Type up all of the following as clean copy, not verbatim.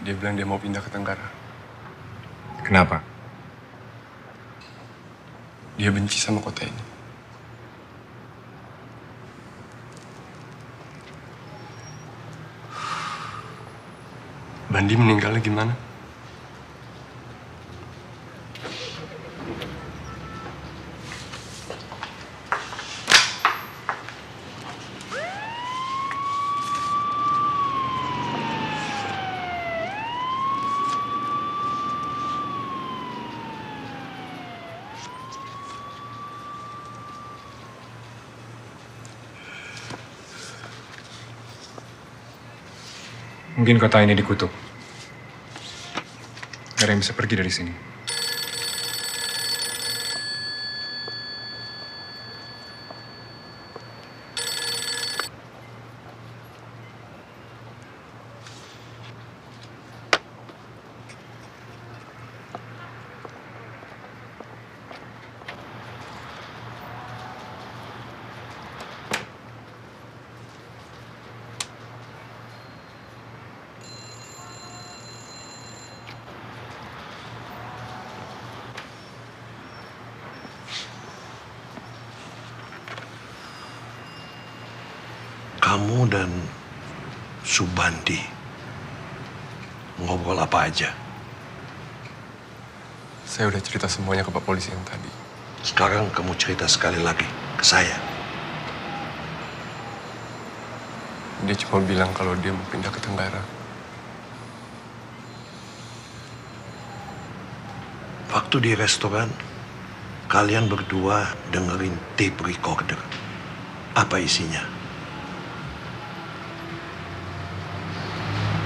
Dia bilang dia mau pindah ke Tenggara. Kenapa? Dia benci sama kota ini. Bandi meninggalnya gimana? Mungkin kota ini dikutuk. Gak ada yang bisa pergi dari sini. Kamu dan Subandi ngobrol apa aja? Saya udah cerita semuanya ke Pak Polisi yang tadi. Sekarang kamu cerita sekali lagi ke saya. Dia cuma bilang kalau dia mau pindah ke Tenggara. Waktu di restoran, kalian berdua dengerin tape recorder. Apa isinya?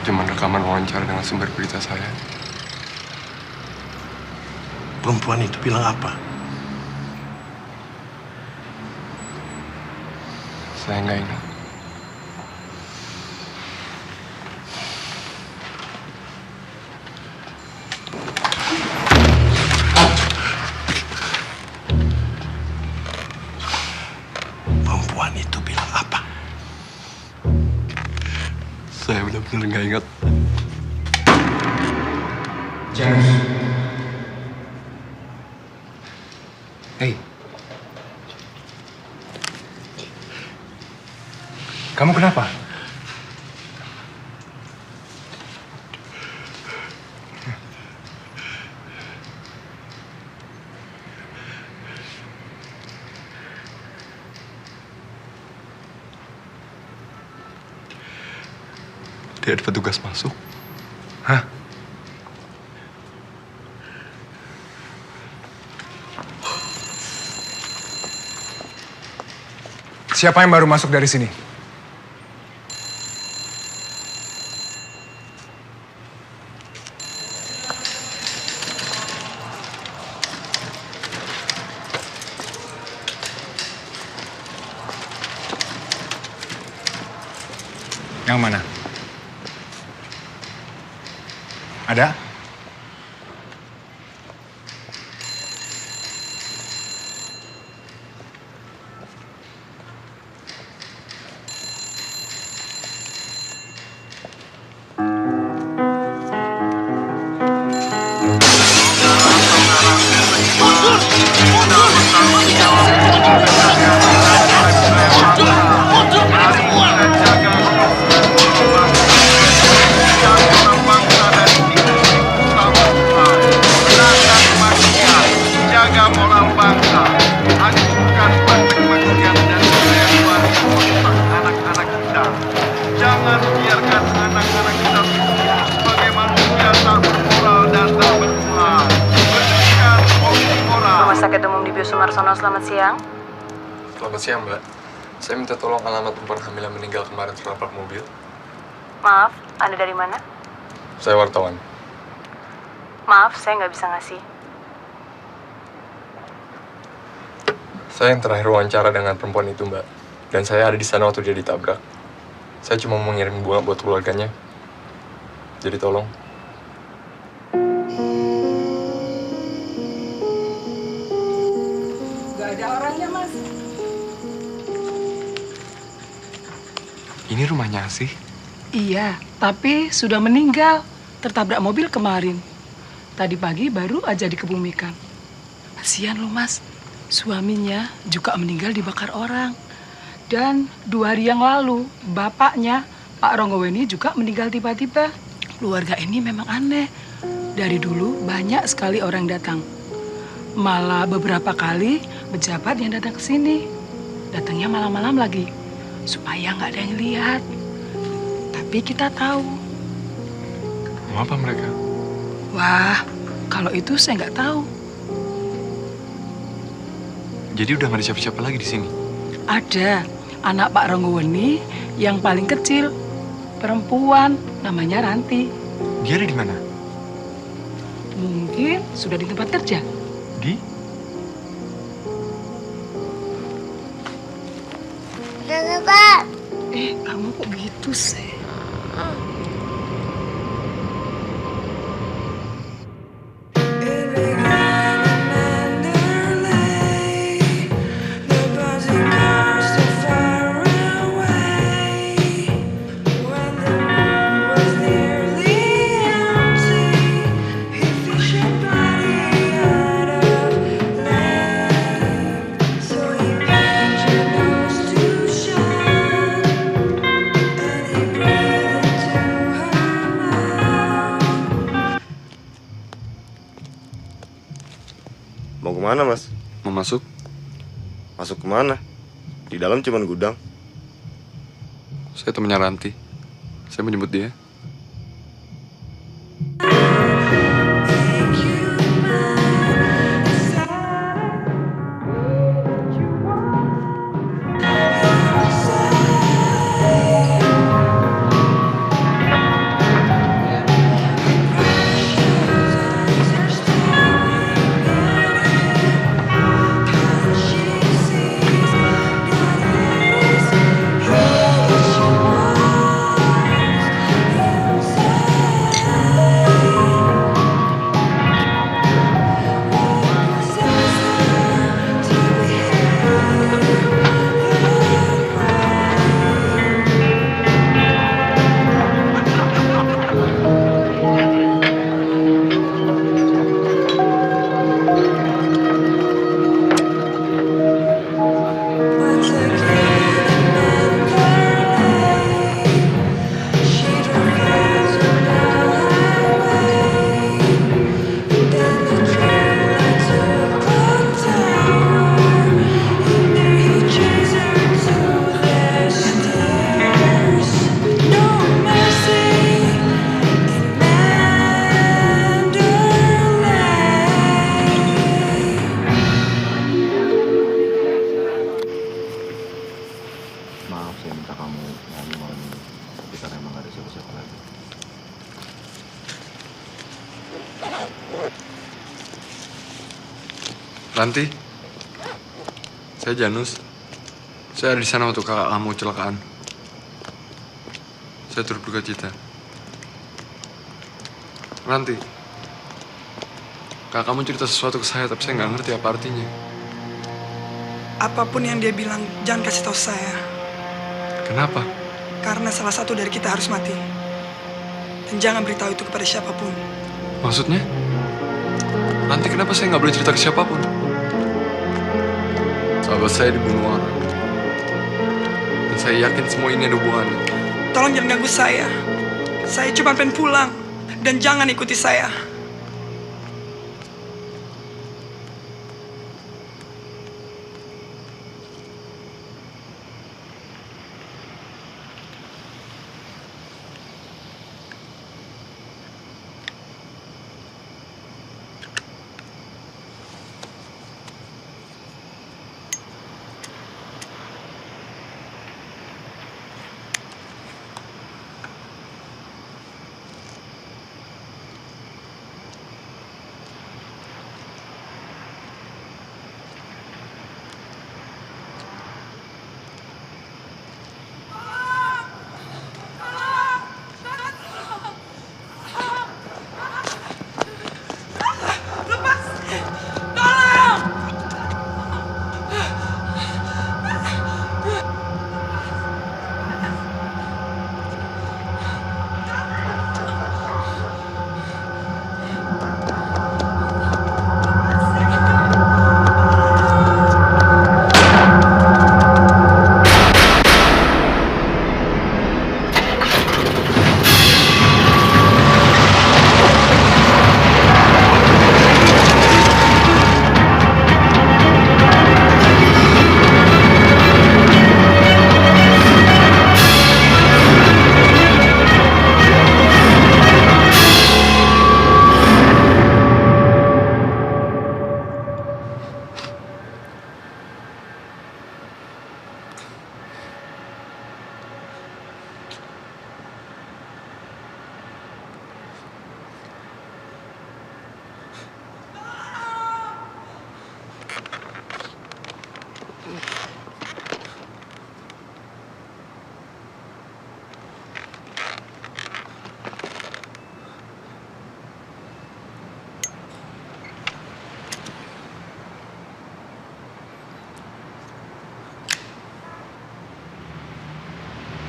Cuma rekaman wawancara dengan sumber berita saya. Perempuan itu bilang apa? Saya nggak ingat. Perempuan itu bilang apa? Saya benar-benar nggak ingat. Jangan. Hei. Kamu kenapa? Dia ada petugas masuk. Hah? Siapa yang baru masuk dari sini? Yang mana? Ada? Jangan biarkan anak-anak kita tumbuh sebagai manusia tak bermoral dan tak bertuhan. Berikan polisi moral. Rumah Sakit Umum di Bio Sumarsono, selamat siang. Selamat siang, Mbak. Saya minta tolong alamat perempuan hamil yang meninggal kemarin tertabrak mobil. Maaf, Anda dari mana? Saya wartawan. Maaf, saya nggak bisa ngasih. Saya yang terakhir wawancara dengan perempuan itu, Mbak. Dan saya ada di sana waktu dia ditabrak. Saya cuma mau ngirim bunga buat keluarganya. Jadi tolong. Gak ada orangnya, Mas. Ini rumahnya Asih. Iya, tapi sudah meninggal. tertabrak mobil kemarin. Tadi pagi baru aja dikebumikan. Kasihan loh Mas, suaminya juga meninggal dibakar orang. Dan 2 hari yang lalu, bapaknya, Pak Ronggoweni juga meninggal tiba-tiba. Keluarga ini memang aneh. Dari dulu banyak sekali orang datang. Malah beberapa kali pejabat yang datang ke sini. Datangnya malam-malam lagi, supaya nggak ada yang lihat. Tapi kita tahu. Mau apa mereka? Wah, kalau itu saya nggak tahu. Jadi udah nggak ada siapa-siapa lagi di sini? Ada anak Pak Ronggoweni yang paling kecil, perempuan, namanya Ranti. Dia ada di mana? Mungkin sudah di tempat kerja. Di? Kamu kok gitu sih? Mau kemana, Mas? Mau masuk? Masuk kemana? Di dalam cuman gudang. Saya temannya Ranti. Saya mau jemput dia. Maaf, saya minta kamu ngomong malam ini. Tapi karena emang gak ada siapa-siapa lagi. Ranti, saya Janus. Saya ada di sana waktu kakak kamu kecelakaan. Saya turut berduka cita. Ranti, kakak kamu cerita sesuatu ke saya, tapi saya nggak ngerti apa artinya. Apapun yang dia bilang, jangan kasih tahu saya. Kenapa? Karena salah satu dari kita harus mati. Dan jangan beritahu itu kepada siapapun. Maksudnya? Nanti kenapa saya nggak boleh cerita ke siapapun? Sahabat saya dibunuh orang. Dan saya yakin semua ini ada hubungannya. Tolong jangan ganggu saya. Saya cuma pengen pulang. Dan jangan ikuti saya.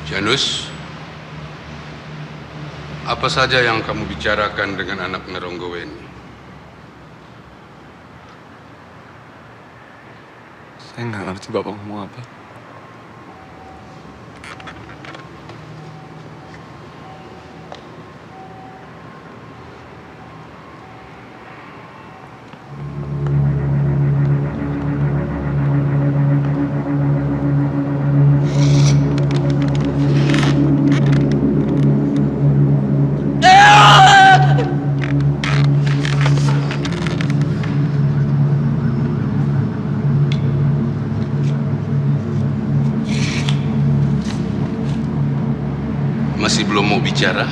Janus, apa saja yang kamu bicarakan dengan anak Neronggoweni? Saya nggak ngerti Bapak ngomong apa. Masih belum mau bicara?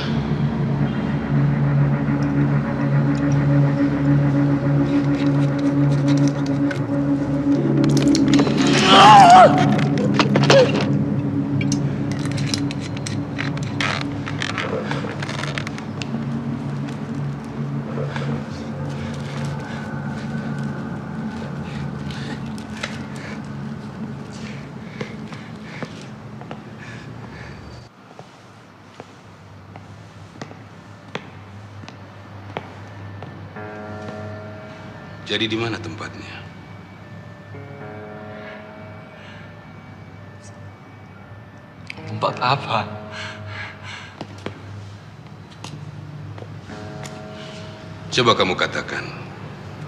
Jadi di mana tempatnya? Tempat apa? Coba kamu katakan,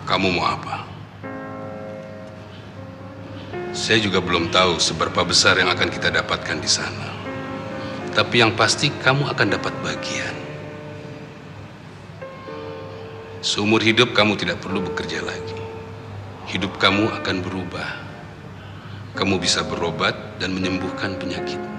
kamu mau apa? Saya juga belum tahu seberapa besar yang akan kita dapatkan di sana. Tapi yang pasti kamu akan dapat bagian. Seumur hidup kamu tidak perlu bekerja lagi. Hidup kamu akan berubah. Kamu bisa berobat dan menyembuhkan penyakitmu.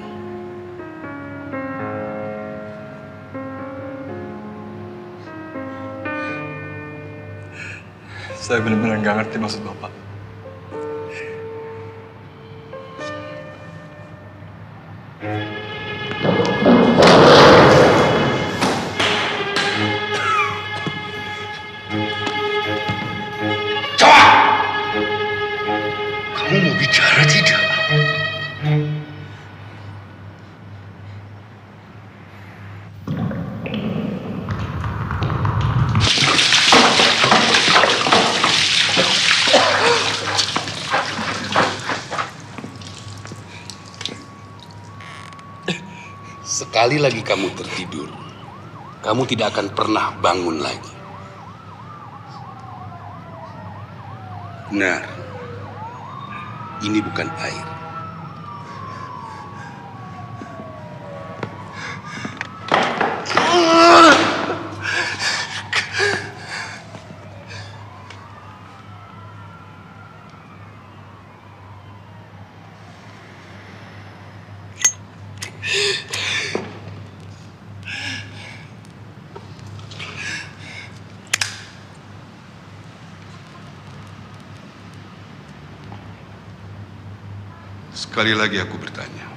Saya benar-benar nggak ngerti maksud Bapak. Kamu mau bicara tidak? Sekali lagi kamu tertidur, kamu tidak akan pernah bangun lagi. Benar, ini bukan air. Sekali lagi aku bertanya,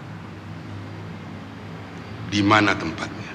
di mana tempatnya?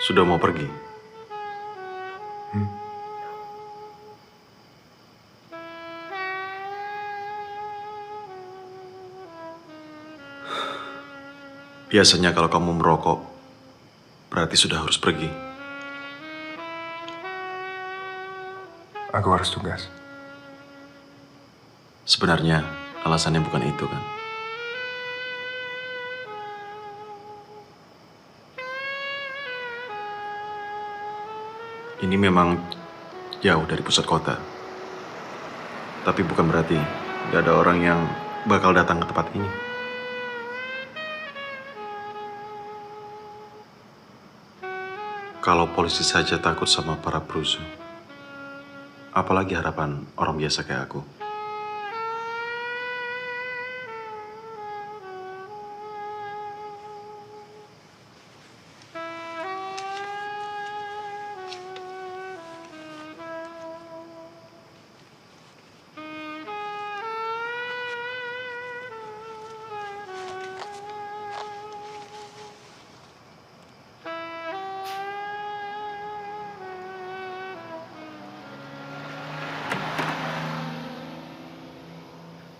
Sudah mau pergi? Biasanya kalau kamu merokok, berarti sudah harus pergi. Aku harus tugas. Sebenarnya alasannya bukan itu kan? Ini memang jauh dari pusat kota. Tapi bukan berarti gak ada orang yang bakal datang ke tempat ini. Kalau polisi saja takut sama para perusuh, apalagi harapan orang biasa kayak aku.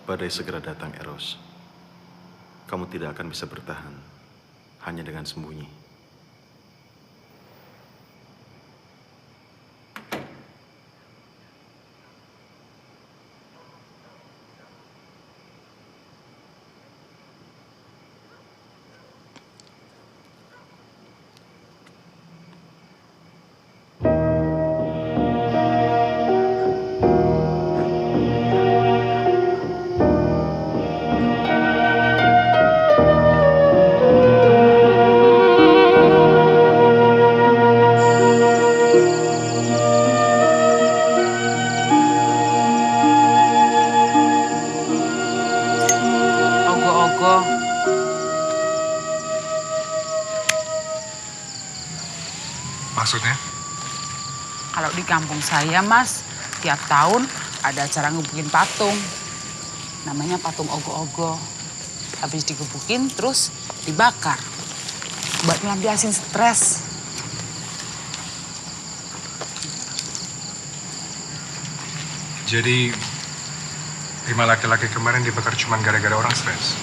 Badai segera datang, Eros. Kamu tidak akan bisa bertahan hanya dengan sembunyi. Maksudnya? Kalau di kampung saya, Mas, tiap tahun ada acara ngebukin patung. Namanya patung ogo-ogo. Habis digebukin, terus dibakar. Buat ngelampiasin stres. Jadi, 5 laki-laki kemarin dibakar cuma gara-gara orang stres?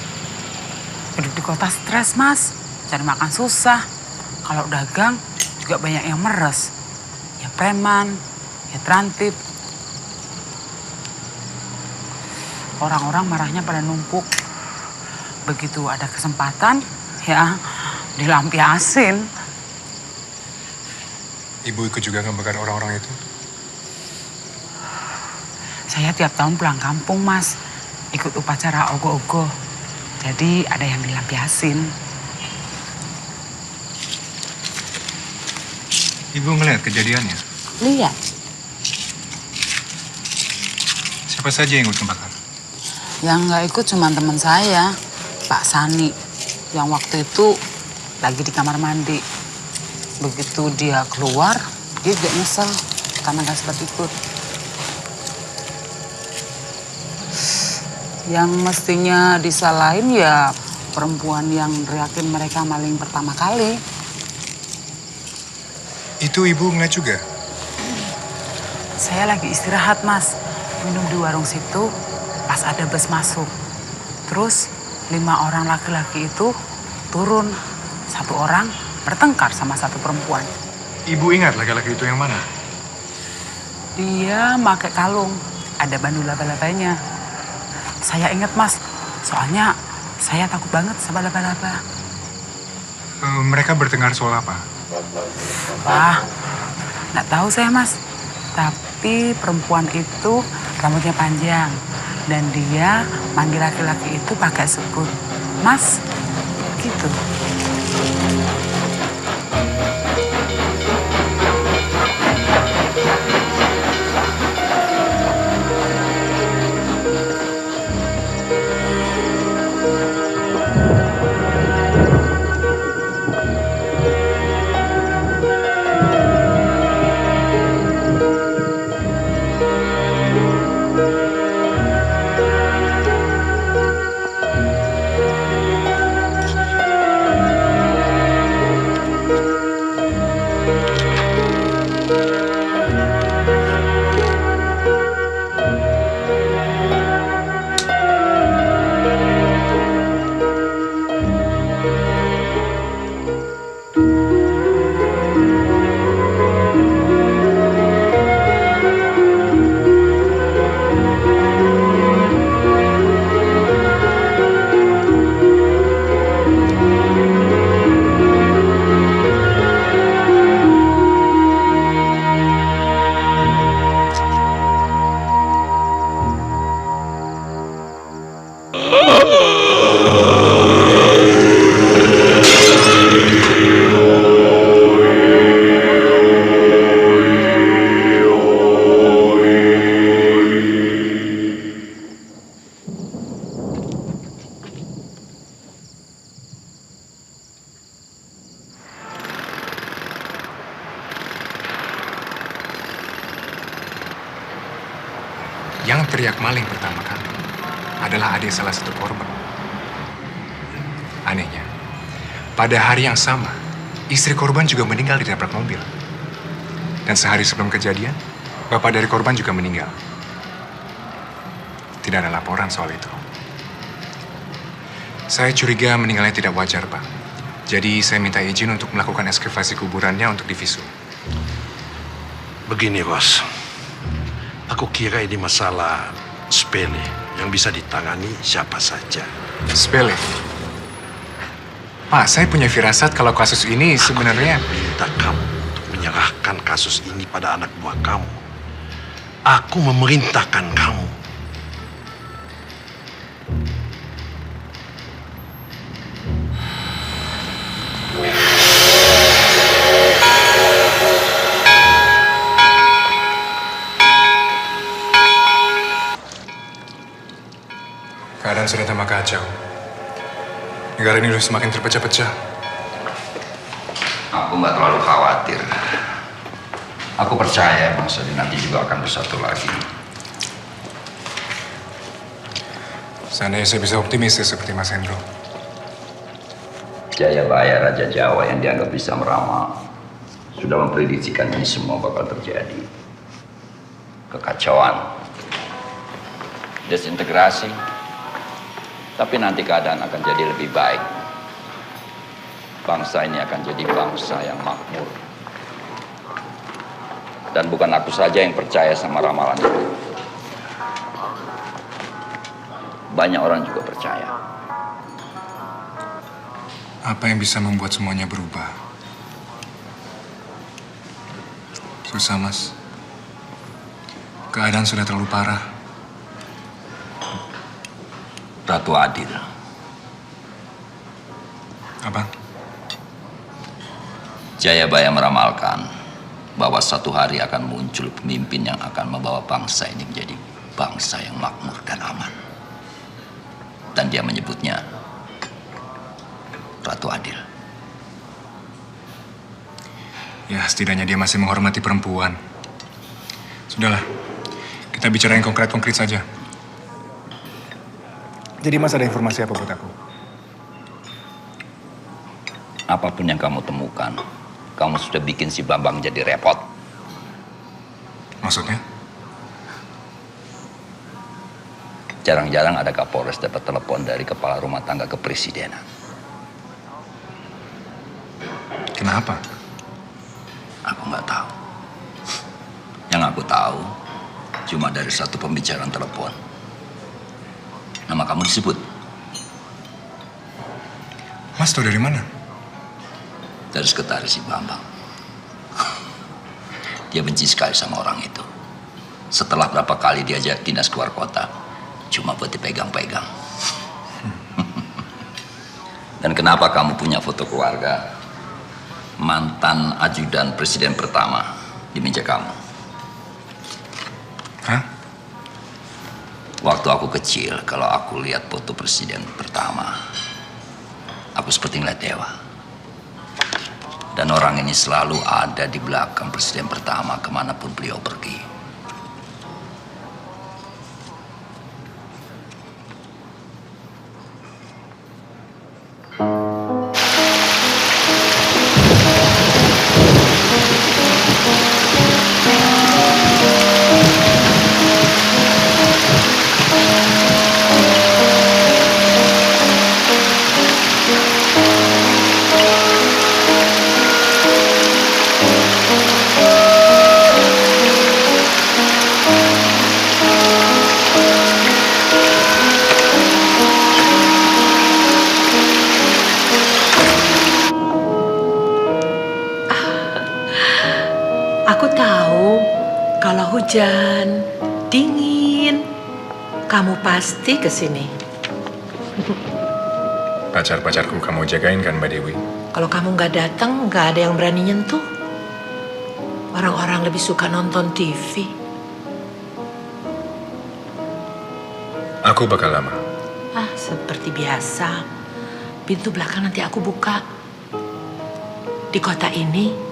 Hidup di kota stres, Mas. Cari makan susah. Kalau dagang, juga banyak yang meres. Ya preman, ya trantip. Orang-orang marahnya pada numpuk. Begitu ada kesempatan, ya dilampiasin. Ibu ikut juga ngebakar orang-orang itu? Saya tiap tahun pulang kampung, Mas. Ikut upacara ogo-ogo. Jadi ada yang dilampiasin. Ibu ngeliat kejadiannya? Lihat. Siapa saja yang ikut ngebakar? Yang nggak ikut cuma teman saya, Pak Sani. Yang waktu itu lagi di kamar mandi. Begitu dia keluar, dia juga nyesel karena nggak sempat ikut. Yang mestinya disalahin ya perempuan yang teriakin mereka maling pertama kali. Itu ibu ngeliat juga? Saya lagi istirahat, Mas. Minum di warung situ, pas ada bus masuk. Terus 5 orang laki-laki itu turun. 1 orang bertengkar sama 1 perempuan. Ibu ingat laki-laki itu yang mana? Dia pakai kalung, ada bandu laba-labanya. Saya ingat, Mas, soalnya saya takut banget sama laba-laba. Mereka bertengkar soal apa? Wah, nggak tahu saya, Mas. Tapi perempuan itu rambutnya panjang. Dan dia manggil laki-laki itu pakai sebut Mas, gitu. Yang teriak maling pertama kali adalah adik salah satu korban. Anehnya, pada hari yang sama, istri korban juga meninggal di tabrak mobil. Dan sehari sebelum kejadian, bapak dari korban juga meninggal. Tidak ada laporan soal itu. Saya curiga meninggalnya tidak wajar, Pak. Jadi saya minta izin untuk melakukan ekskavasi kuburannya untuk divisum. Begini, Bos. Aku kira ini masalah sepele yang bisa ditangani siapa saja. Sepele? Pak, saya punya firasat kalau kasus ini sebenarnya... Aku minta kamu untuk menyerahkan kasus ini pada anak buah kamu. Aku memerintahkan kamu. Keadaan sudah tambah kacau. Negara ini sudah semakin terpecah-pecah. Aku nggak terlalu khawatir. Aku percaya bangsa ini nanti juga akan bersatu lagi. Seandainya saya bisa optimis seperti Mas Hendro. Jayabaya Raja Jawa yang dianggap bisa meramal sudah memprediksikan ini semua bakal terjadi. Kekacauan, desintegrasi, tapi nanti keadaan akan jadi lebih baik. Bangsa ini akan jadi bangsa yang makmur. Dan bukan aku saja yang percaya sama ramalan itu. Banyak orang juga percaya. Apa yang bisa membuat semuanya berubah? Susah, Mas. Keadaan sudah terlalu parah. Ratu Adil. Apa? Jayabaya meramalkan bahwa suatu hari akan muncul pemimpin yang akan membawa bangsa ini menjadi bangsa yang makmur dan aman. Dan dia menyebutnya Ratu Adil. Ya, setidaknya dia masih menghormati perempuan. Sudahlah, kita bicara yang konkret-konkret saja. Jadi Mas ada informasi apa buat aku? Apapun yang kamu temukan, kamu sudah bikin si Bambang jadi repot. Maksudnya? Jarang-jarang ada Kapolres dapat telepon dari kepala rumah tangga kepresidenan. Kenapa? Aku nggak tahu. Yang aku tahu, cuma dari satu pembicaraan telepon. Nama kamu disebut. Mas tahu dari mana? Dari sekretaris si Bambang. Dia benci sekali sama orang itu. Setelah berapa kali diajak dinas keluar kota, cuma buat dipegang-pegang. Dan kenapa kamu punya foto keluarga mantan ajudan presiden pertama di meja kamu? Hah? Waktu aku kecil, kalau aku lihat foto presiden pertama, aku seperti ngeliat dewa. Dan orang ini selalu ada di belakang presiden pertama kemanapun beliau pergi. Aku tahu kalau hujan, dingin, kamu pasti kesini. Pacar-pacarku kamu jagain kan, Mbak Dewi? Kalau kamu nggak datang, nggak ada yang berani nyentuh. Orang-orang lebih suka nonton TV. Aku bakal lama. Ah, seperti biasa. Pintu belakang nanti aku buka. Di kota ini,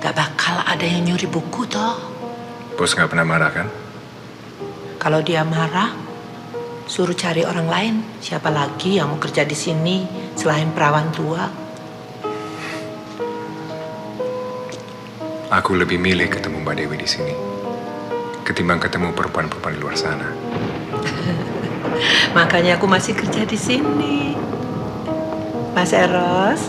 gak bakal ada yang nyuri buku toh. Bos nggak pernah marah kan? Kalau dia marah, suruh cari orang lain. Siapa lagi yang mau kerja di sini selain perawan tua? Aku lebih milih ketemu Mbak Dewi di sini ketimbang ketemu perempuan-perempuan di luar sana. Makanya aku masih kerja di sini, Mas Eros.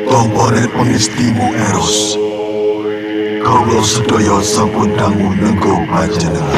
Komponen pengestimu Eros. Kaulo sedaya sampun dangu nenggo panjenengan.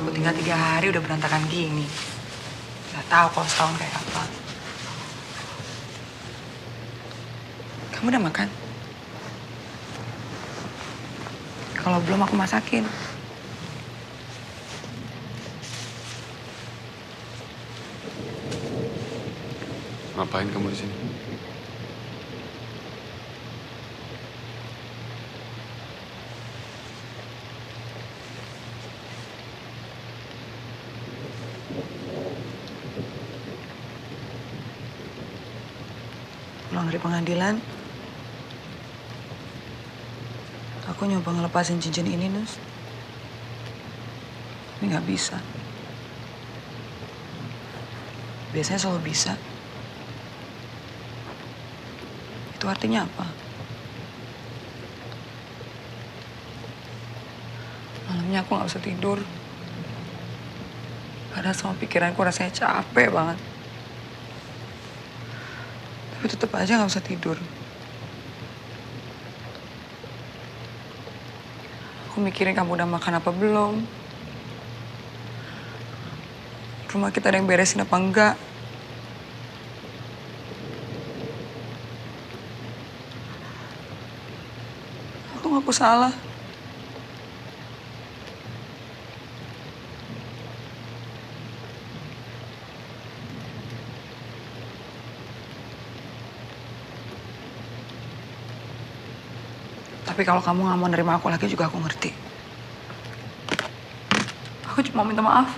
aku tinggal 3 hari udah berantakan gini. Gak tahu kalau setahun kayak apa. Kamu udah makan? Kalau belum aku masakin. Ngapain kamu di sini? Pulang dari pengadilan, aku nyoba ngelepasin cincin ini, Nus. Tapi nggak bisa. Biasanya selalu bisa. Itu artinya apa? Malamnya aku nggak bisa tidur. Padahal semua pikiranku rasanya capek banget. Tapi tetap aja nggak bisa tidur. Aku mikirin kamu udah makan apa belum. Rumah kita ada yang beresin apa enggak. Aku ngaku salah. Tapi kalau kamu nggak mau nerima aku lagi juga aku ngerti. Aku cuma minta maaf.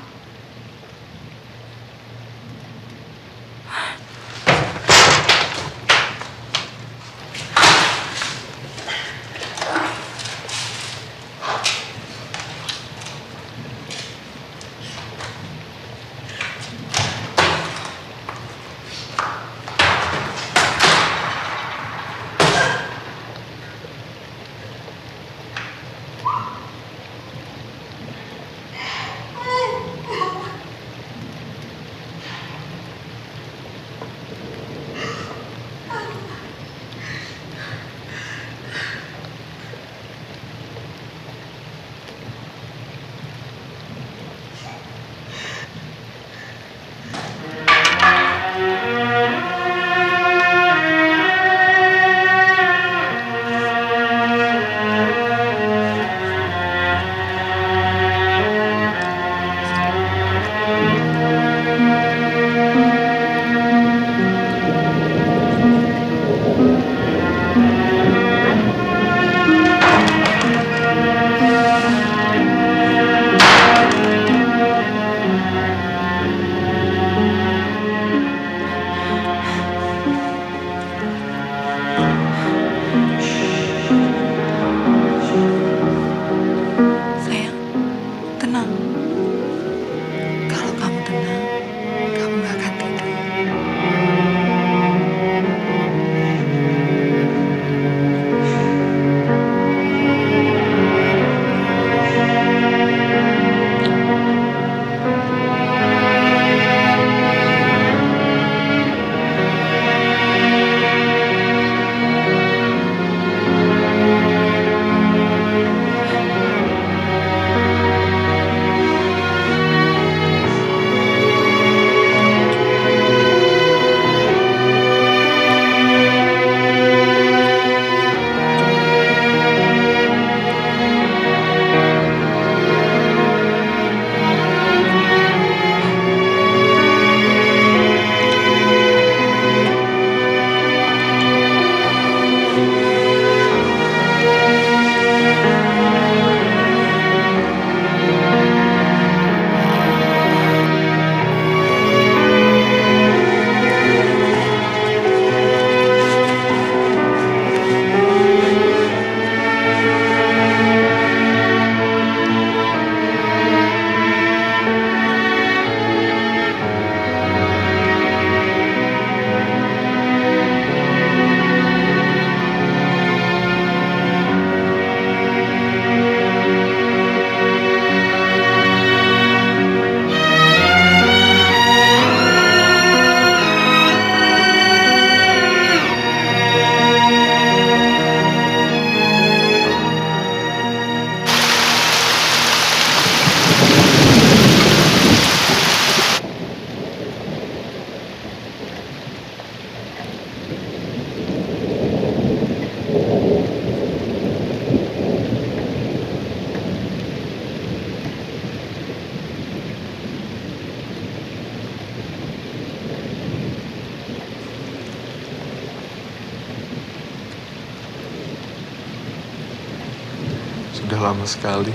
Sudah lama sekali.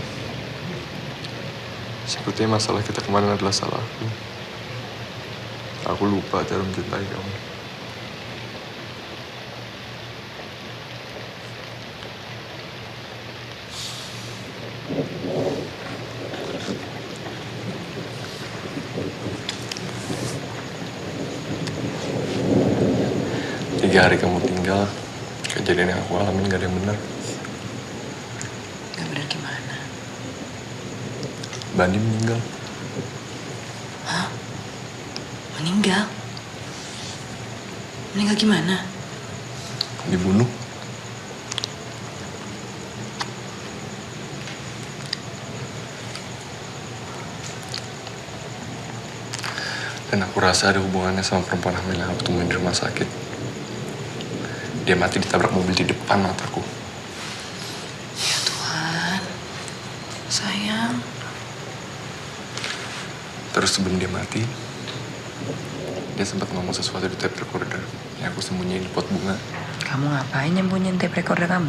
Sepertinya masalah kita kemarin adalah salahku. Aku lupa cara mencintai kamu. Tiga hari kamu tinggal, kejadian yang aku alamin gak ada yang benar. Gak benar gimana? Bandi meninggal. Hah? Meninggal? Meninggal gimana? Dibunuh. Dan aku rasa ada hubungannya sama perempuan hamil yang aku temuin di rumah sakit. Dia mati ditabrak mobil di depan mataku. Ya Tuhan, sayang. Terus sebelum dia mati, dia sempat ngomong sesuatu di tape recorder yang aku sembunyiin di pot bunga. Kamu ngapain nyembunyiin tape recorder kamu?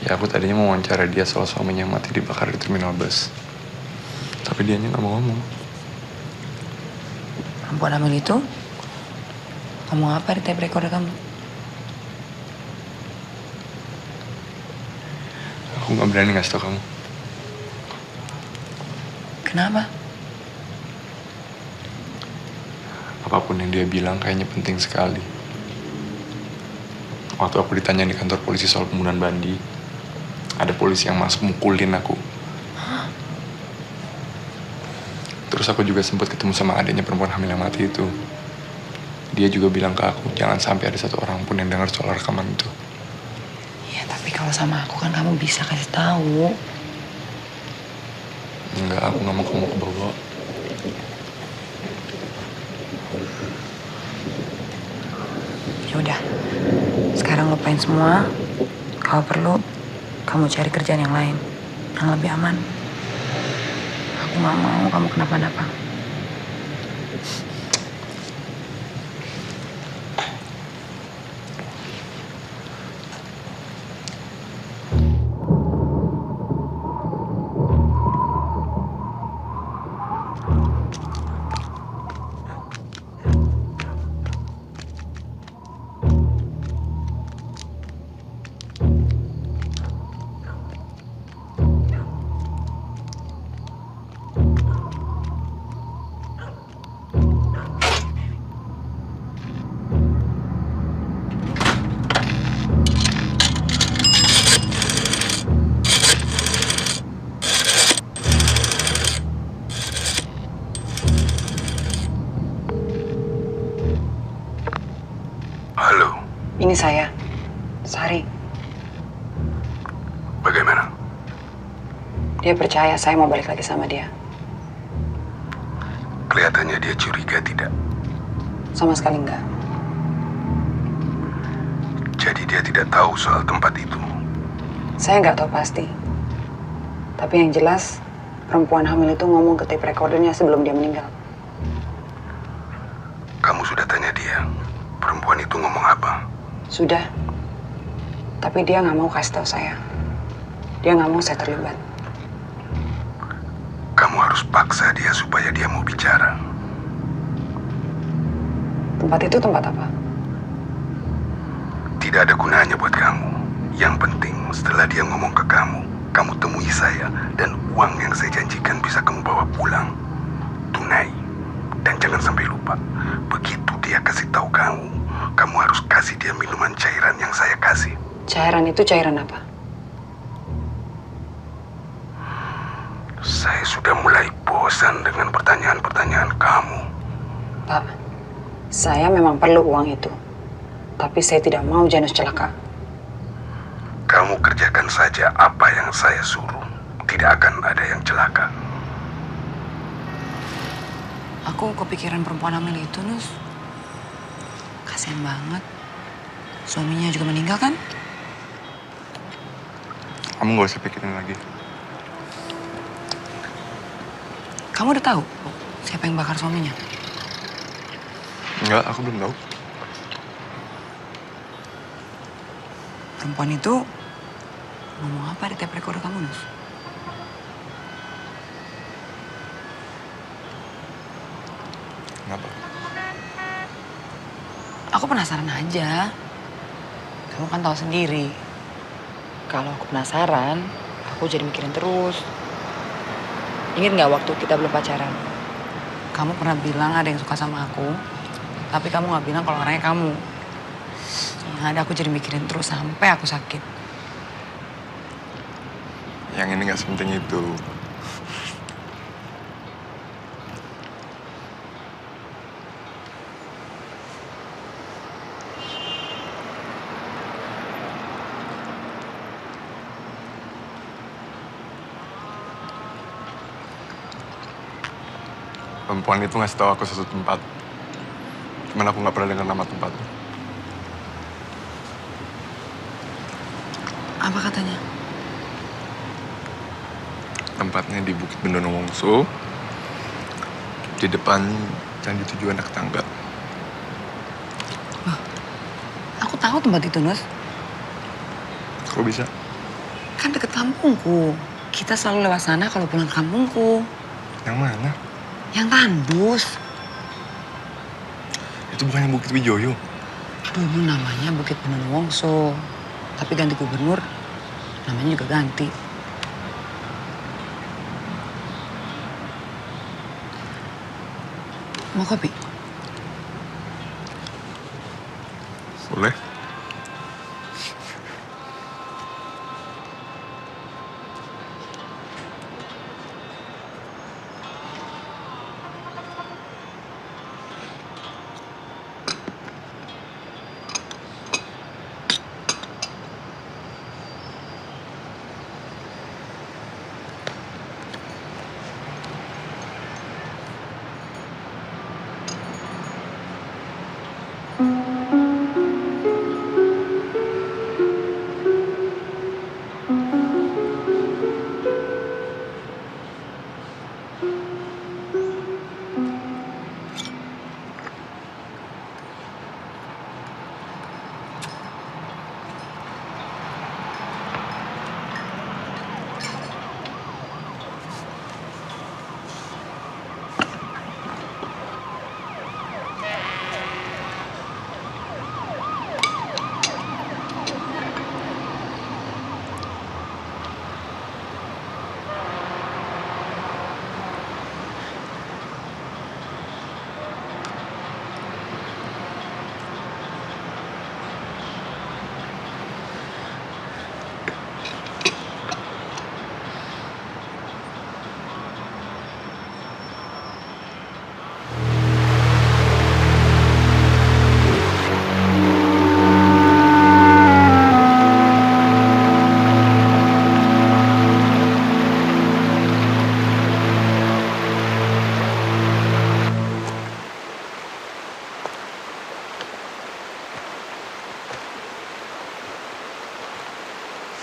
Ya aku tadinya mau wawancara dia soal suaminya yang mati dibakar di terminal bus. Tapi dianya nggak mau ngomong. Perempuan hamil itu ngomong apa di tape recorder kamu? Aku nggak berani ngasih tau kamu. Kenapa? Apapun yang dia bilang kayaknya penting sekali. Waktu aku ditanya di kantor polisi soal pembunuhan Bandi, ada polisi yang masuk mukulin aku. Terus aku juga sempat ketemu sama adiknya perempuan hamil yang mati itu. Dia juga bilang ke aku, jangan sampai ada satu orang pun yang dengar soal rekaman itu. Ya tapi kalau sama aku kan kamu bisa kasih tahu. Enggak, aku nggak mau kamu kebawa. Ya udah, sekarang lupain semua. Kalau perlu, kamu cari kerjaan yang lain, yang lebih aman. Aku nggak mau kamu kenapa-napa. Ini saya, Sari. Bagaimana? Dia percaya saya mau balik lagi sama dia. Kelihatannya dia curiga tidak? Sama sekali enggak. Jadi dia tidak tahu soal tempat itu? Saya nggak tahu pasti. Tapi yang jelas, perempuan hamil itu ngomong ke tape recordernya sebelum dia meninggal. Kamu sudah tanya dia, perempuan itu ngomong apa? Sudah. Tapi dia nggak mau kasih tahu saya. Dia nggak mau saya terlibat. Kamu harus paksa dia supaya dia mau bicara. Tempat itu tempat apa? Tidak ada gunanya buat kamu. Yang penting setelah dia ngomong ke kamu, kamu temui saya dan uang yang saya janjikan bisa kamu bawa pulang. Tunai. Dan jangan sampai lupa, begitu dia kasih tahu kamu, kamu harus kasih dia minuman cairan yang saya kasih. Cairan itu cairan apa? Saya sudah mulai bosan dengan pertanyaan-pertanyaan kamu. Pak, saya memang perlu uang itu. Tapi saya tidak mau Janus celaka. Kamu kerjakan saja apa yang saya suruh. Tidak akan ada yang celaka. Aku kepikiran perempuan hamil itu, Nus. Kasian banget. Suaminya juga meninggal kan? Kamu gak usah pikirin lagi. Kamu udah tahu siapa yang bakar suaminya? Enggak, aku belum tahu. Perempuan itu Ngomong apa di tape recorder kamu, Nus? Kenapa? Aku penasaran aja. Kamu kan tahu sendiri. Kalau aku penasaran, aku jadi mikirin terus. Ingat nggak waktu kita belum pacaran? Kamu pernah bilang ada yang suka sama aku, tapi kamu nggak bilang kalau orangnya kamu. Yang ada aku jadi mikirin terus sampai aku sakit. Yang ini nggak sepenting itu. Perempuan itu ngasih tahu aku sesuatu tempat. Cuman aku nggak pernah dengar nama tempatnya. Apa katanya? Tempatnya di Bukit Bendunung Wongso. Di depan Candi Tujuh Anak Tangga. Wah, aku tahu tempat itu, Nus. Kok bisa? Kan deket kampungku. Kita selalu lewat sana kalau pulang ke kampungku. Yang mana? Yang tandus. Itu bukannya Bukit Wijoyo? Dulu namanya Bukit Bendunung Wongso. Tapi ganti gubernur, namanya juga ganti. Mau kopi? Boleh.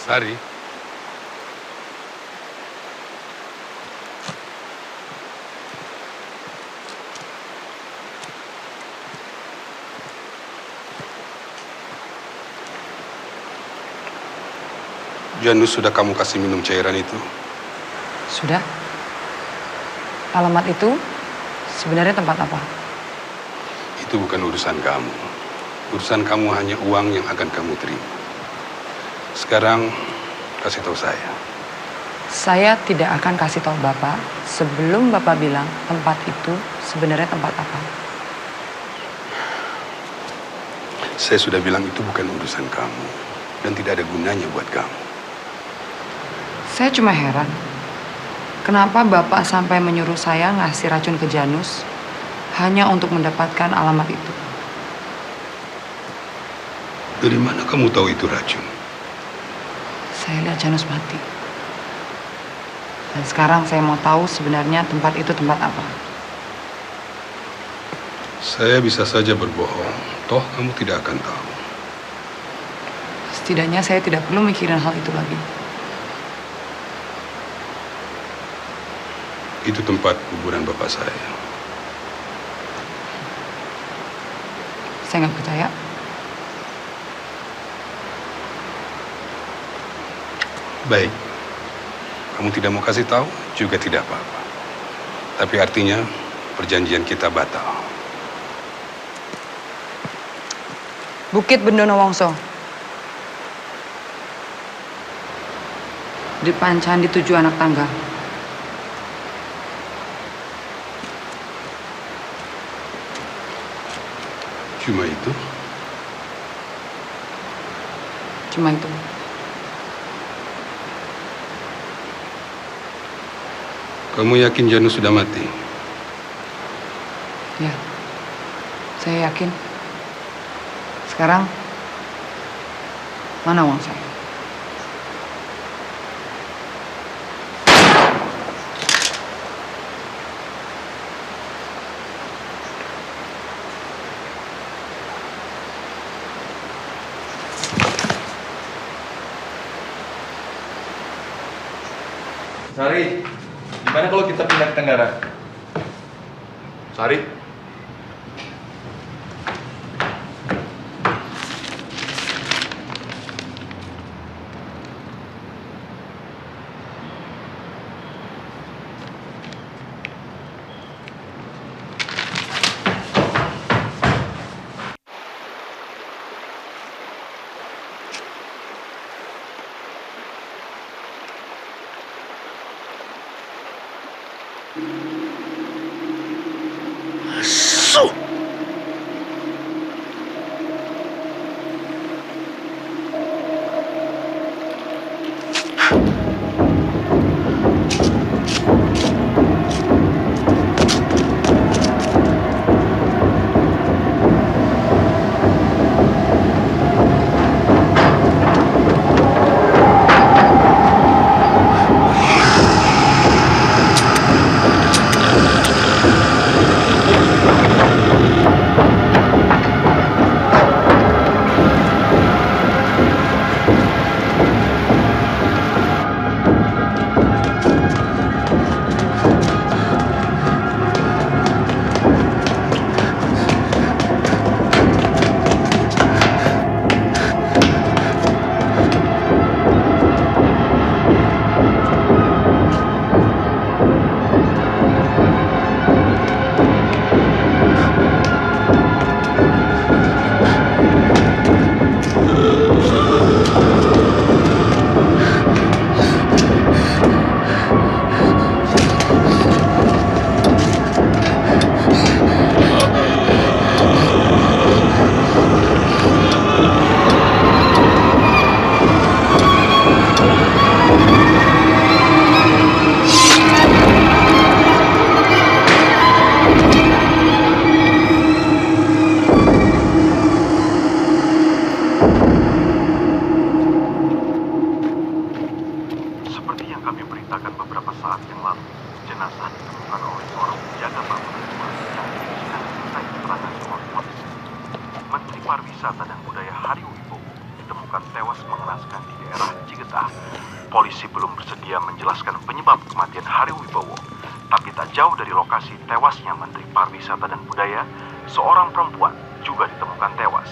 Sari. Janus sudah kamu kasih minum cairan itu? Sudah. Alamat itu sebenarnya tempat apa? Itu bukan urusan kamu. Urusan kamu hanya uang yang akan kamu terima. Sekarang kasih tahu saya. Saya tidak akan kasih tahu Bapak sebelum Bapak bilang tempat itu sebenarnya tempat apa. Saya sudah bilang itu bukan urusan kamu dan tidak ada gunanya buat kamu. Saya cuma heran, kenapa Bapak sampai menyuruh saya ngasih racun ke Janus hanya untuk mendapatkan alamat itu. Dari mana kamu tahu itu racun? Saya lihat Janus mati. Dan sekarang saya mau tahu sebenarnya tempat itu tempat apa. Saya bisa saja berbohong, toh kamu tidak akan tahu. Setidaknya saya tidak perlu mikirin hal itu lagi. Itu tempat kuburan bapak saya. Saya nggak percaya. Baik. Kamu tidak mau kasih tahu juga tidak apa-apa. Tapi artinya perjanjian kita batal. Bukit Bendono Wongso. Di Pancan di 7 anak tangga. Cuma itu? Cuma itu. Kamu yakin Janu sudah mati? Ya, saya yakin. Sekarang, mana uang saya? Sari, gimana kalau kita pindah ke Tenggara? Sari? Pariwisata dan Budaya Hariwibowo ditemukan tewas mengenaskan di daerah Cigetah. Polisi belum bersedia menjelaskan penyebab kematian Hariwibowo, tapi tak jauh dari lokasi tewasnya Menteri Pariwisata dan Budaya, seorang perempuan juga ditemukan tewas.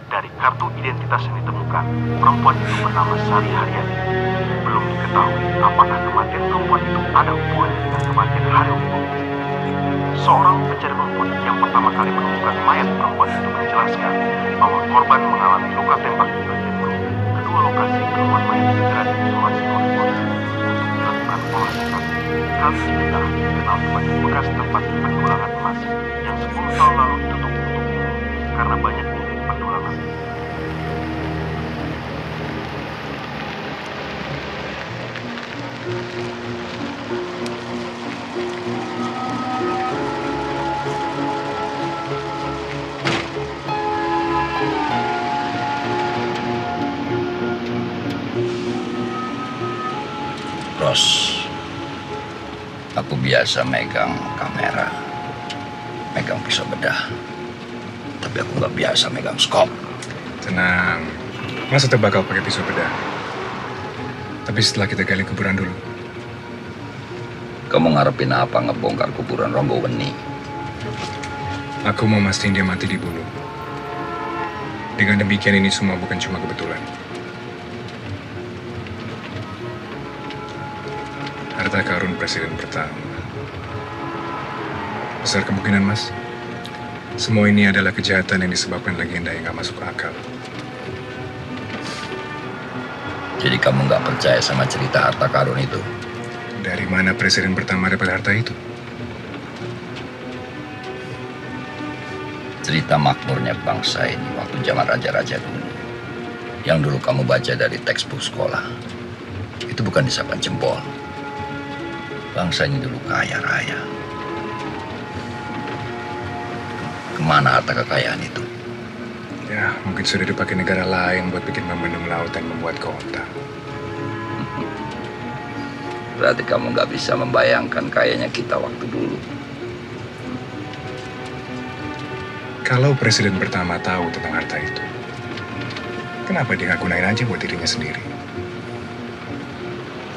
Dari kartu identitas yang ditemukan, perempuan itu bernama Sari Haryani. Belum diketahui apakah kematian perempuan itu ada hubungannya dengan kematian Hariwibowo. Seorang pencari rumput yang pertama kali menemukan mayat perempuan itu menjelaskan bahwa korban mengalami luka tembak di bagian perut. Kedua lokasi penemuan mayat segera diisolasi oleh polisi untuk dilakukan olah tkp. Kali Cigetah dikenal sebagai bekas tempat pendulangan emas yang 10 tahun lalu ditutup untuk umum karena banyaknya pendulangan. Ros, aku biasa megang kamera, megang pisau bedah, tapi aku nggak biasa megang skop. Tenang, Mas tetap bakal pakai pisau bedah. Tapi setelah kita gali kuburan dulu. Kamu ngarepin apa ngebongkar kuburan Rombo Weni? Aku mau mastiin dia mati dibunuh. Dengan demikian ini semua bukan cuma kebetulan. Harta karun presiden pertama. Besar kemungkinan, Mas. Semua ini adalah kejahatan yang disebabkan legenda yang gak masuk akal. Jadi kamu nggak percaya sama cerita harta karun itu? Dari mana presiden pertama dapat harta itu? Cerita makmurnya bangsa ini waktu zaman raja-raja dulu. Yang dulu kamu baca dari textbook sekolah. Itu bukan isapan jempol. Bangsa ini dulu kaya raya. Kemana harta kekayaan itu? Ya, mungkin sudah dipakai negara lain buat bikin membendung laut dan membuat kota. Berarti kamu nggak bisa membayangkan kayanya kita waktu dulu. Kalau presiden pertama tahu tentang harta itu, kenapa dia nggak gunain aja buat dirinya sendiri?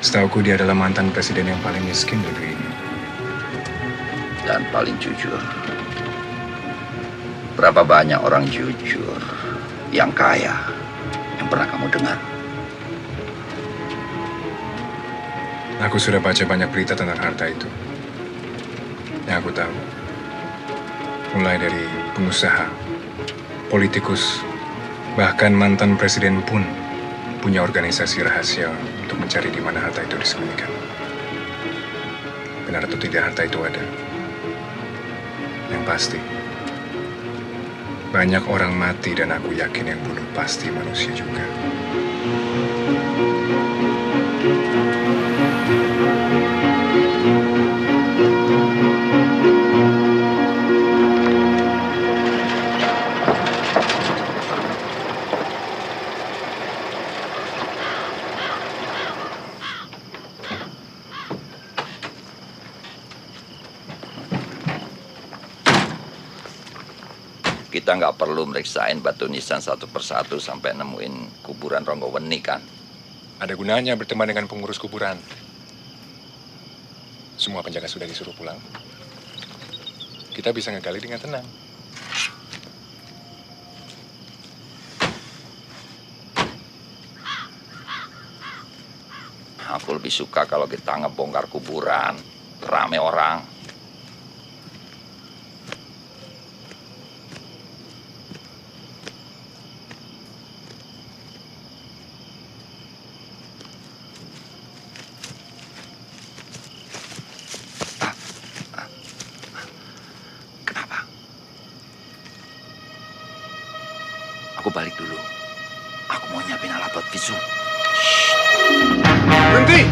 Setauku dia adalah mantan presiden yang paling miskin di negeri ini. Dan paling jujur. Berapa banyak orang jujur yang kaya yang pernah kamu dengar? Aku sudah baca banyak berita tentang harta itu. Yang aku tahu, mulai dari pengusaha, politikus, bahkan mantan presiden pun punya organisasi rahasia untuk mencari di mana harta itu disembunyikan. Benar atau tidak harta itu ada? Yang pasti, banyak orang mati dan aku yakin yang bunuh pasti manusia juga. Kita nggak perlu meriksain batu nisan satu persatu sampai nemuin kuburan Ronggoweni kan? Ada gunanya berteman dengan pengurus kuburan. Semua penjaga sudah disuruh pulang. Kita bisa ngegali dengan tenang. Aku lebih suka kalau kita ngebongkar kuburan, rame orang. Aku balik dulu. Aku mau nyiapin alat buat visum. Berhenti!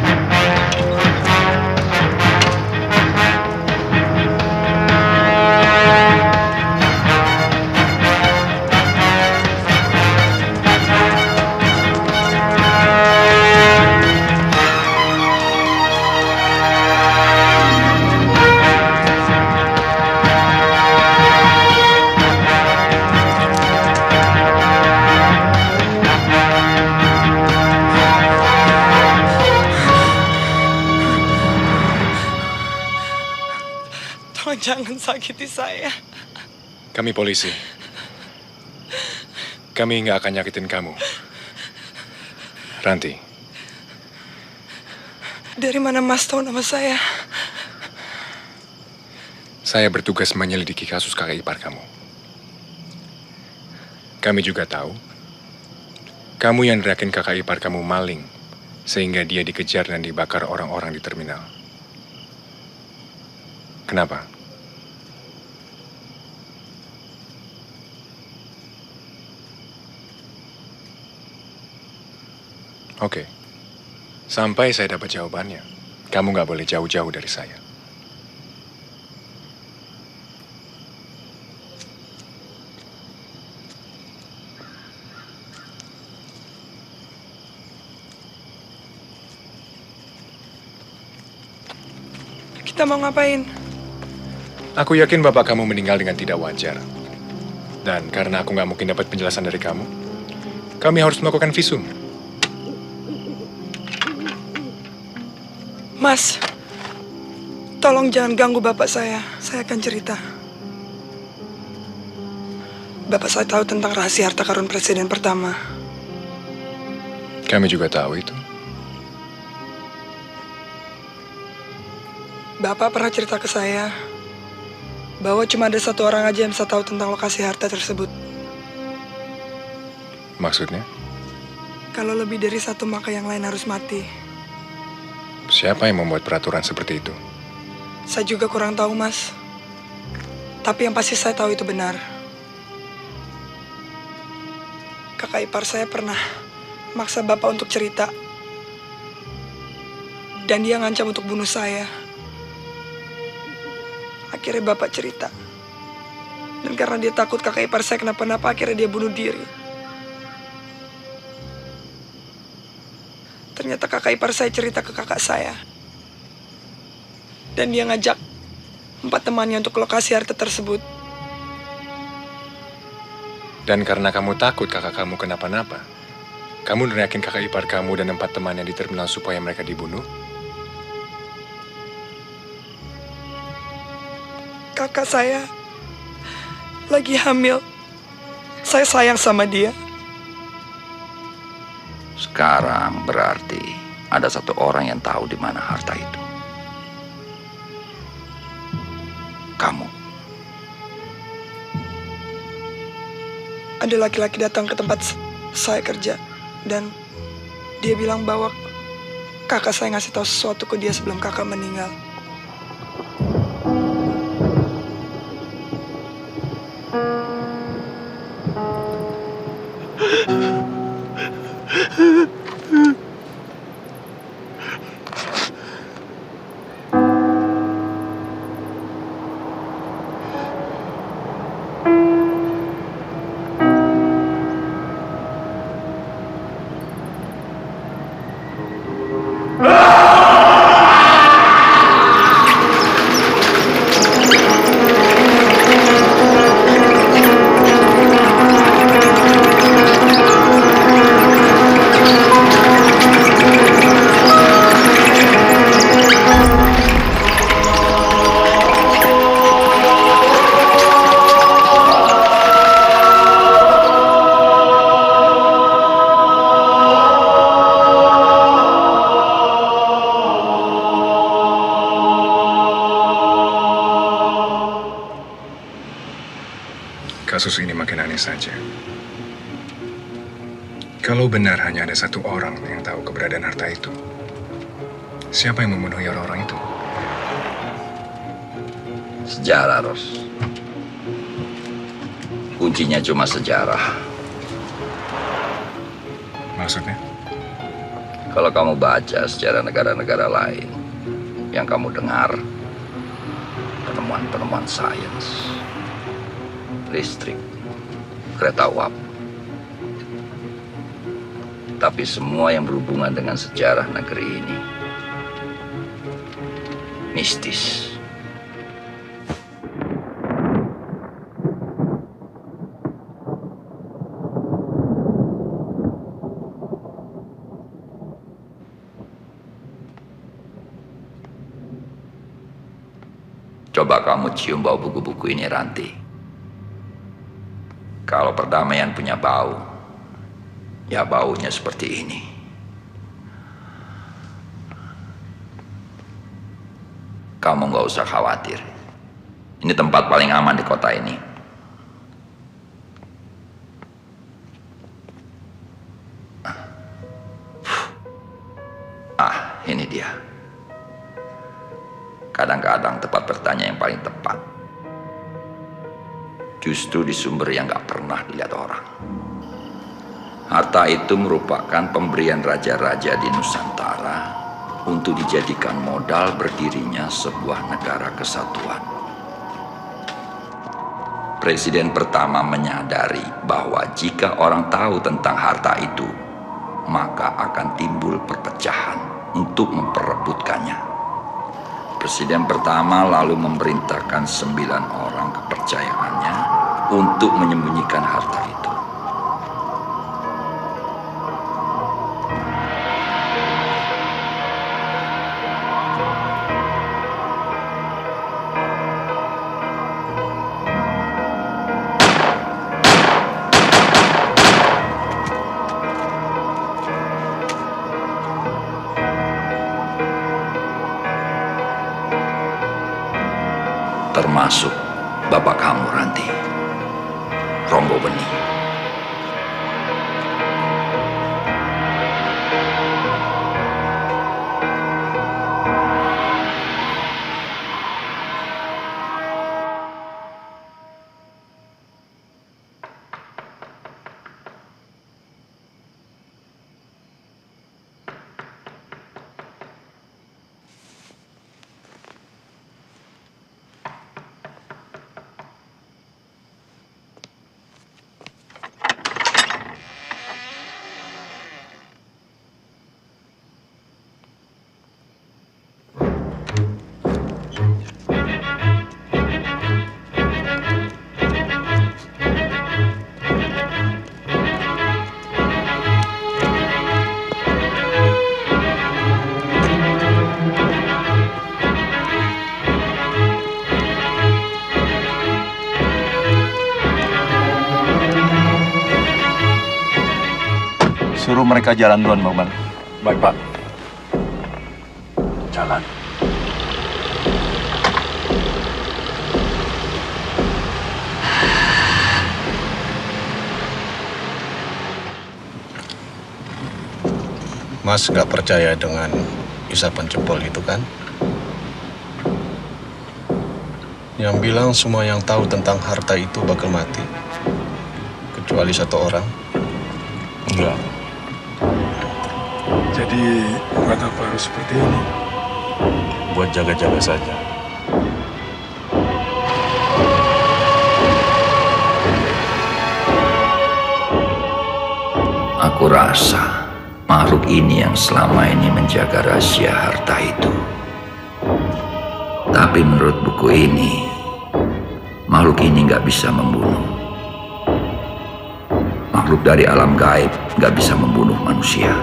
Jangan sakiti saya. Kami polisi. Kami nggak akan nyakitin kamu. Ranti. Dari mana Mas tahu nama saya? Saya bertugas menyelidiki kasus kakak ipar kamu. Kami juga tahu, kamu yang neriakin kakak ipar kamu maling, sehingga dia dikejar dan dibakar orang-orang di terminal. Kenapa? Oke, sampai saya dapat jawabannya, kamu nggak boleh jauh-jauh dari saya. Kita mau ngapain? Aku yakin bapak kamu meninggal dengan tidak wajar. Dan karena aku nggak mungkin dapat penjelasan dari kamu, kami harus melakukan visum. Mas, tolong jangan ganggu bapak saya. Saya akan cerita. Bapak saya tahu tentang rahasia harta karun presiden pertama. Kami juga tahu itu. Bapak pernah cerita ke saya bahwa cuma ada satu orang aja yang bisa tahu tentang lokasi harta tersebut. Maksudnya? Kalau lebih dari satu maka yang lain harus mati. Siapa yang membuat peraturan seperti itu? Saya juga kurang tahu, Mas. Tapi yang pasti saya tahu itu benar. Kakak ipar saya pernah maksa Bapak untuk cerita. Dan dia ngancam untuk bunuh saya. Akhirnya Bapak cerita. Dan karena dia takut kakak ipar saya kenapa-napa, akhirnya dia bunuh diri. Ternyata kakak ipar saya cerita ke kakak saya. Dan dia ngajak 4 temannya untuk ke lokasi harta tersebut. Dan karena kamu takut kakak kamu kenapa-napa, kamu neriakin kakak ipar kamu dan 4 temannya di terminal supaya mereka dibunuh? Kakak saya lagi hamil. Saya sayang sama dia. Sekarang berarti ada satu orang yang tahu di mana harta itu. Kamu. Ada laki-laki datang ke tempat saya kerja. Dan dia bilang bahwa kakak saya ngasih tahu sesuatu ke dia sebelum kakak meninggal. Kasus ini makin aneh saja. Kalau benar hanya ada satu orang yang tahu keberadaan harta itu, siapa yang memenuhi orang-orang itu? Sejarah, Ros. Kuncinya cuma sejarah. Maksudnya? Kalau kamu baca sejarah negara-negara lain, yang kamu dengar, penemuan-penemuan sains, listrik, kereta uap. Tapi semua yang berhubungan dengan sejarah negeri ini mistis. Coba kamu cium bau buku-buku ini, Ranti. Kalau perdamaian punya bau, ya baunya seperti ini. Kamu nggak usah khawatir. Ini tempat paling aman di kota ini. Ini dia. Kadang-kadang tempat bertanya yang paling tepat justru di sumber yang gak pernah dilihat orang. Harta itu merupakan pemberian raja-raja di Nusantara untuk dijadikan modal berdirinya sebuah negara kesatuan. Presiden pertama menyadari bahwa jika orang tahu tentang harta itu, maka akan timbul perpecahan untuk memperebutkannya. Presiden pertama lalu memerintahkan 9 orang kepercayaannya untuk menyembunyikan harta itu. termasuk bapak kamu, Ranti, Rombo Bening. Suruh mereka jalan duluan, Bang Bang. Baik, Pak. Jalan. Mas nggak percaya dengan isapan jempol itu kan? Yang bilang semua yang tahu tentang harta itu bakal mati. Kecuali satu orang. Enggak. Jadi, buat apa harus seperti ini? Buat jaga-jaga saja. Aku rasa makhluk ini yang selama ini menjaga rahasia harta itu. Tapi menurut buku ini, makhluk ini nggak bisa membunuh. Makhluk dari alam gaib nggak bisa membunuh manusia.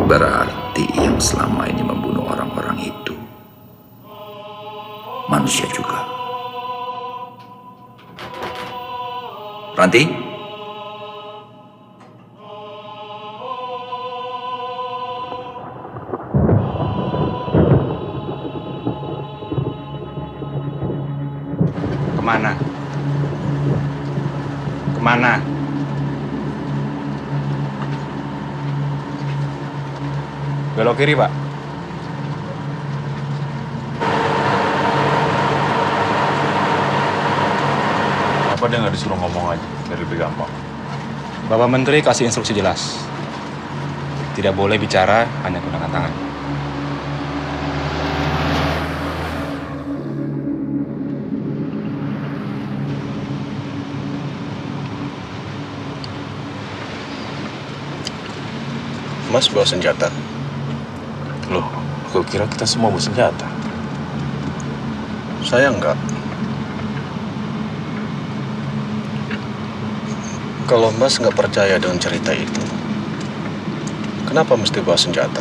Berarti yang selama ini membunuh orang-orang itu manusia juga. Ranti? Kemana? Kemana? Belok kiri, Pak. Apa dia nggak disuruh ngomong aja, biar lebih gampang? Bapak Menteri kasih instruksi jelas. Tidak boleh bicara, hanya gunakan tangan. Mas bawa senjata. Loh, aku kira kita semua bawa senjata. Saya enggak. Kalau Mas nggak percaya dengan cerita itu, kenapa mesti bawa senjata?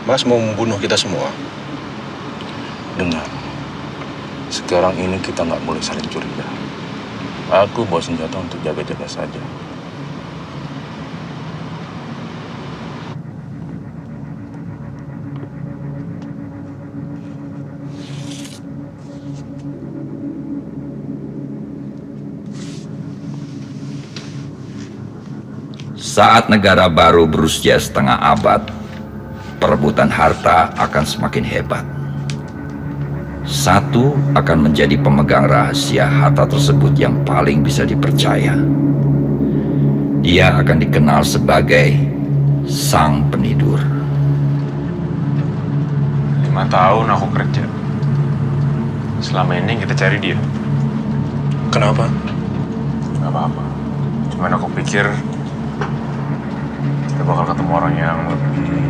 Mas mau membunuh kita semua. Dengar, sekarang ini kita nggak boleh saling curiga. Aku bawa senjata untuk jaga-jaga saja. Saat negara baru berusia setengah abad, perebutan harta akan semakin hebat. Satu akan menjadi pemegang rahasia harta tersebut yang paling bisa dipercaya. Dia akan dikenal sebagai sang penidur. 5 tahun aku kerja. Selama ini kita cari dia. Kenapa? Gak apa-apa. Cuman aku pikir kita bakal ketemu orang yang lebih,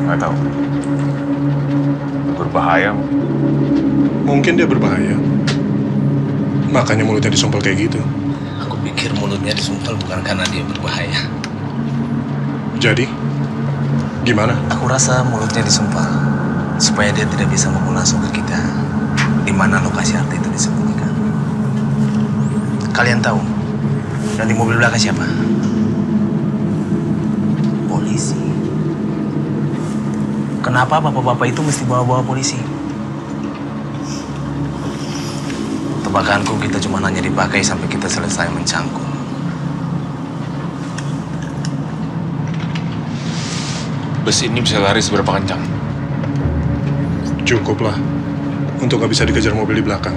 nggak tahu, berbahaya. Mungkin dia berbahaya. Makanya mulutnya disumpel kayak gitu. Aku pikir mulutnya disumpel bukan karena dia berbahaya. Jadi, gimana? Aku rasa mulutnya disumpel supaya dia tidak bisa ngomong langsung ke kita di mana lokasi harta itu disembunyikan. Kalian tahu, dan di mobil belakang siapa? Polisi. kenapa bapak-bapak itu mesti bawa-bawa polisi? Tebakanku kita cuma hanya dipakai sampai kita selesai mencangkul. Bus ini bisa lari seberapa kencang? Cukup lah. Untuk nggak bisa dikejar mobil di belakang.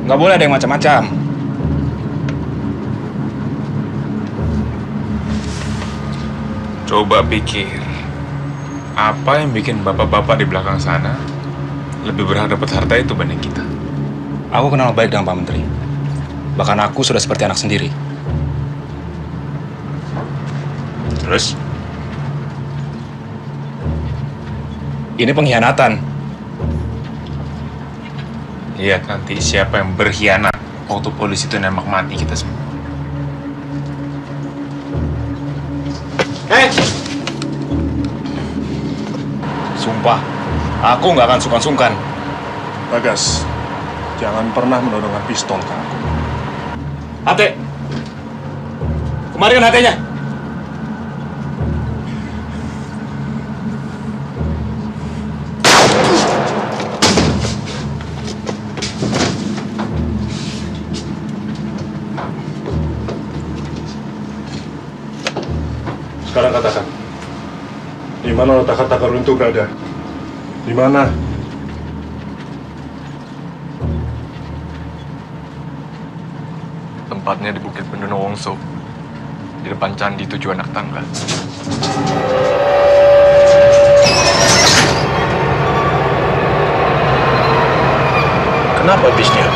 Nggak boleh ada yang macam-macam. Coba pikir, apa yang bikin bapak-bapak di belakang sana lebih berhak dapat harta itu banding kita? Aku kenal baik dengan Pak Menteri. Bahkan aku sudah seperti anak sendiri. Terus? Ini pengkhianatan. Lihat nanti siapa yang berkhianat waktu polisi itu nembak mati kita semua. Sumpah, aku nggak akan sungkan-sungkan. Bagas, jangan pernah menodongkan pistol ke aku. Ate! Kemarikan hatenya! Sekarang katakan, di mana letak harta karun itu berada? Di mana? Tempatnya di Bukit Pendono Wongso, di depan Candi Tujuh Anak Tangga. Kenapa bisnya?